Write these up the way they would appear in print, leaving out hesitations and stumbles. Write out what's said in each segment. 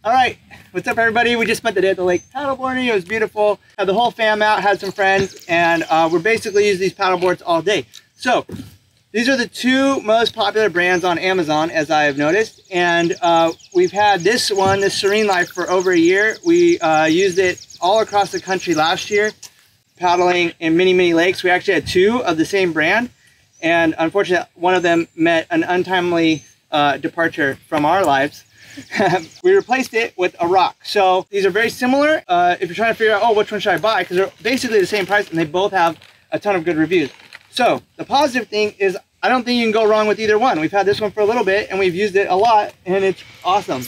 All right, what's up everybody? We just spent the day at the lake paddleboarding. It was beautiful. Had the whole fam out, had some friends, and we're basically using these paddleboards all day. So these are the two most popular brands on Amazon, as I have noticed. And we've had this one, this SereneLife, for over a year. We used it all across the country last year, paddling in many lakes. We actually had two of the same brand. And unfortunately, one of them met an untimely departure from our lives. We replaced it with a ROC. So these are very similar. If you're trying to figure out, oh, which one should I buy? Because they're basically the same price and they both have a ton of good reviews. So the positive thing is I don't think you can go wrong with either one. We've had this one for a little bit and we've used it a lot and it's awesome.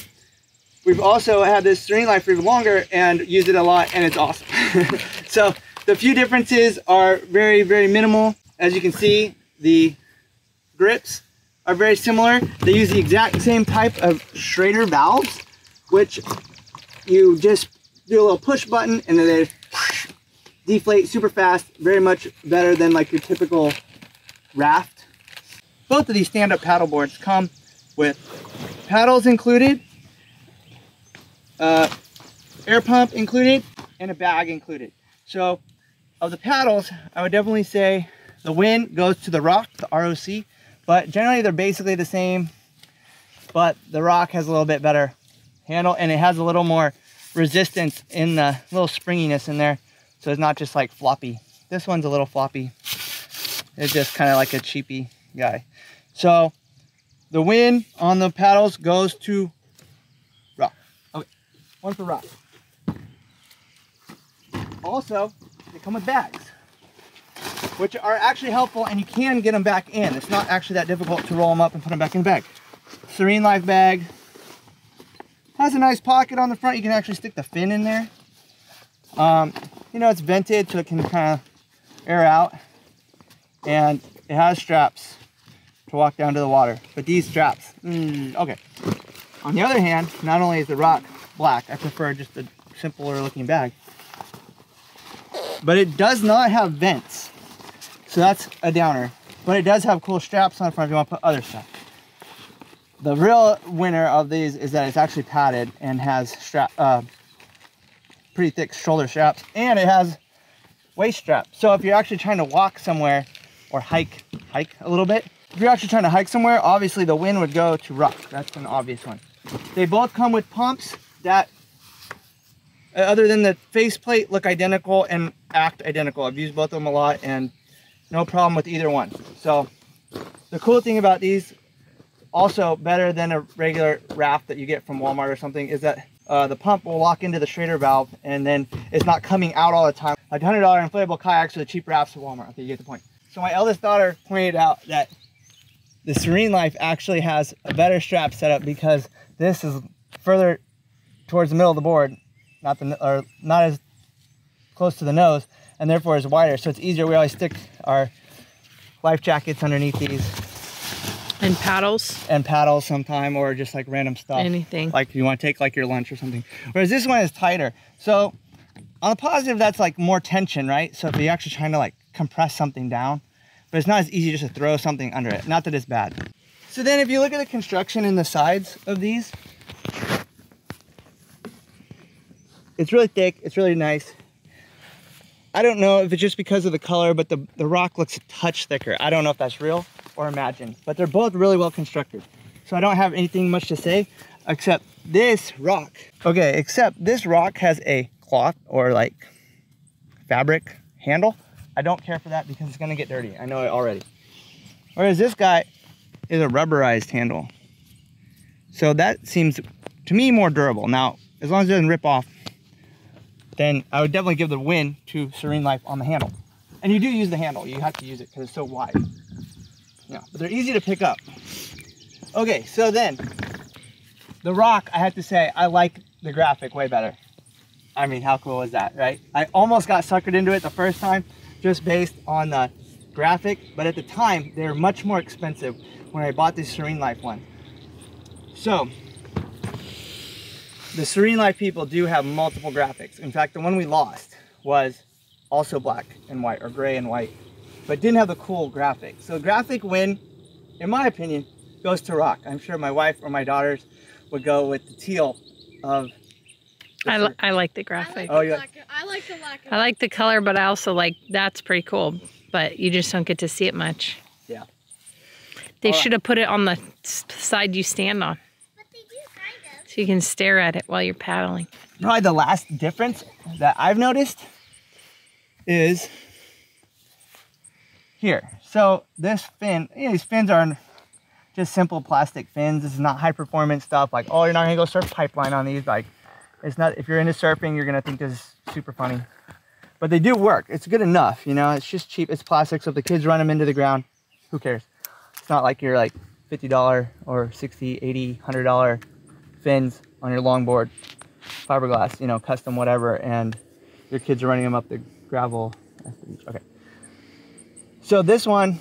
We've also had this SereneLife for even longer and used it a lot and it's awesome. So the few differences are very minimal. As you can see, the grips are very similar. They use the exact same type of Schrader valves, which you just do a little push button and then they deflate super fast, very much better than like your typical raft. Both of these stand-up paddleboards come with paddles included, air pump included, and a bag included. So of the paddles, I would definitely say the Win goes to the ROC, the ROC. But generally they're basically the same, but the ROC has a little bit better handle and it has a little more resistance in the little springiness in there. So it's not just like floppy. This one's a little floppy. It's just kind of like a cheapy guy. So the Win on the paddles goes to ROC. Okay, one for ROC. Also, they come with bags, which are actually helpful, and you can get them back in. It's not actually that difficult to roll them up and put them back in the bag. SereneLife bag has a nice pocket on the front. You can actually stick the fin in there. You know, it's vented so it can kind of air out, and it has straps to walk down to the water. But these straps, okay. On the other hand, not only is the ROC black, I prefer just a simpler looking bag, but it does not have vents. So that's a downer, but it does have cool straps on the front if you want to put other stuff. The real winner of these is that it's actually padded and has pretty thick shoulder straps, and it has waist straps. So if you're actually trying to walk somewhere or hike a little bit, if you're actually trying to hike somewhere, obviously the Win would go to ROC. That's an obvious one. They both come with pumps that, other than the faceplate, look identical and act identical. I've used both of them a lot and no problem with either one. So the cool thing about these, also better than a regular raft that you get from Walmart or something, is that the pump will lock into the Schrader valve and then it's not coming out all the time. Like $100 inflatable kayaks are the cheap rafts at Walmart. I think you get the point. So my eldest daughter pointed out that the SereneLife actually has a better strap setup because this is further towards the middle of the board, not as close to the nose, and therefore is wider, so it's easier. We always stick our life jackets underneath these. And paddles. And paddles sometime, or just like random stuff. Anything. Like you want to take like your lunch or something. Whereas this one is tighter. So on the positive, that's like more tension, right? So if you're actually trying to like compress something down, but it's not as easy just to throw something under it. Not that it's bad. So then if you look at the construction in the sides of these, it's really thick, it's really nice. I don't know if it's just because of the color, but the ROC looks a touch thicker. I don't know if that's real or imagined, but they're both really well constructed. So I don't have anything much to say, except this ROC. Okay, except this ROC has a cloth or like fabric handle. I don't care for that because it's gonna get dirty. I know it already. Whereas this guy is a rubberized handle. So that seems, to me, more durable. Now, as long as it doesn't rip off, then I would definitely give the Win to SereneLife on the handle. And you do use the handle. You have to use it because it's so wide. Yeah, but they're easy to pick up. Okay, so then, the ROC, I have to say, I like the graphic way better. I mean, how cool is that, right? I almost got suckered into it the first time just based on the graphic, but at the time, they were much more expensive when I bought this SereneLife one. So, the SereneLife people do have multiple graphics. In fact, the one we lost was also black and white, or gray and white, but didn't have the cool graphic. So graphic Win, in my opinion, goes to ROC. I'm sure my wife or my daughters would go with the teal of. I like the graphic. Oh, yeah. I like the lack of. I like the color, but I also like, that's pretty cool. But you just don't get to see it much. Yeah. They should have put it on the side you stand on. But they do kind of. So you can stare at it while you're paddling. Probably the last difference that I've noticed is here. So this fin, these fins are just simple plastic fins. This is not high performance stuff like, oh, you're not gonna go surf pipeline on these. Like, it's not, if you're into surfing, you're gonna think this is super funny. But they do work. It's good enough, you know, it's just cheap. It's plastic, so if the kids run them into the ground, who cares? It's not like you're like $50 or $60, $80, $100 fins on your longboard, fiberglass, you know, custom whatever, and your kids are running them up the gravel at the beach. Okay. So this one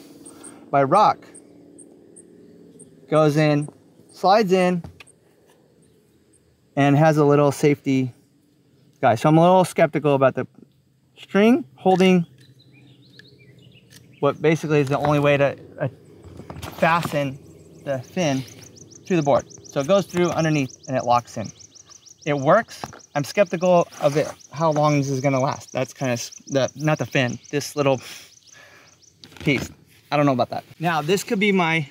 by ROC goes in, slides in, and has a little safety guy. So I'm a little skeptical about the string holding what basically is the only way to fasten the fin to the board. So it goes through underneath and it locks in. It works. I'm skeptical of it, how long this is gonna last. That's kind of not the fin, this little piece. I don't know about that. Now this could be my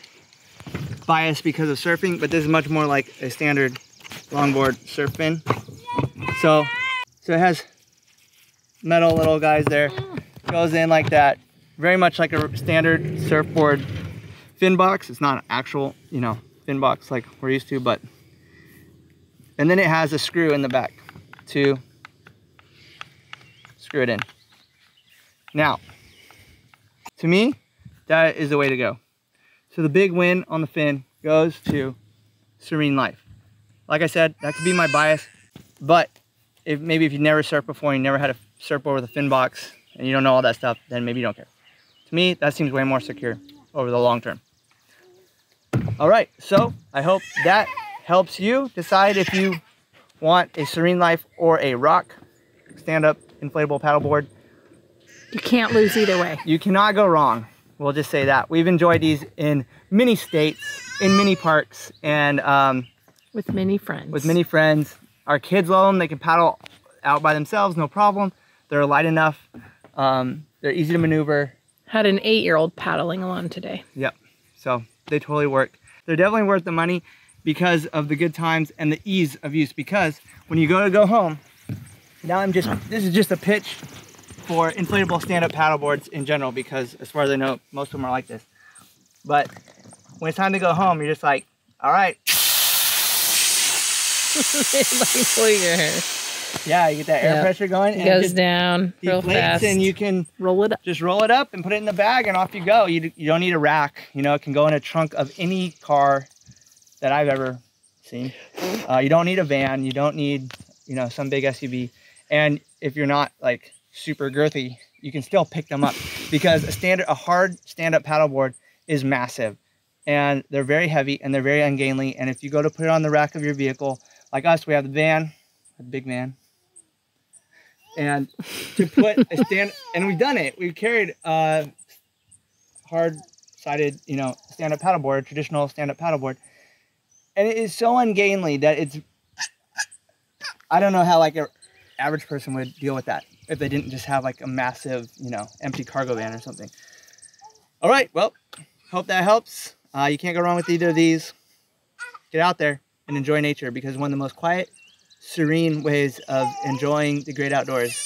bias because of surfing, but this is much more like a standard longboard surf fin. So it has metal little guys there, goes in like that, very much like a standard surfboard fin box. It's not an actual, you know, fin box like we're used to, but, and then it has a screw in the back to screw it in. Now, to me, that is the way to go. So the big win on the fin goes to SereneLife. Like I said, that could be my bias, but maybe if you've never surfed before, you never had a surfboard with a fin box, and you don't know all that stuff, then maybe you don't care. To me, that seems way more secure over the long term. All right, so I hope that helps you decide if you want a SereneLife or a ROC stand-up inflatable paddleboard. You can't lose either way. You cannot go wrong. We'll just say that. We've enjoyed these in many states, in many parks, and with many friends. With many friends. Our kids love them. They can paddle out by themselves, no problem. They're light enough. They're easy to maneuver. Had an 8-year-old paddling along today. Yep. So they totally work. They're definitely worth the money because of the good times and the ease of use. Because when you go home, now this is just a pitch for inflatable stand-up paddleboards in general, because as far as I know, most of them are like this. But when it's time to go home, you're just like, all right. Like pulling your hair. Yeah, you get that air pressure going. It goes down real fast. And you can roll it up. Just roll it up and put it in the bag and off you go. You don't need a rack. You know, it can go in a trunk of any car that I've ever seen. You don't need a van. You don't need, you know, some big SUV. And if you're not like super girthy, you can still pick them up, because a hard stand-up paddleboard is massive, and they're very heavy and they're very ungainly. And if you go to put it on the rack of your vehicle, like us, we have the van, a big van, and to put a stand, and we've done it. We've carried a hard-sided, you know, stand-up paddleboard, traditional stand-up paddleboard, and it is so ungainly that it's, I don't know how like an average person would deal with that if they didn't just have like a massive, you know, empty cargo van or something. All right, well, hope that helps. You can't go wrong with either of these. Get out there and enjoy nature, because one of the most quiet, serene ways of enjoying the great outdoors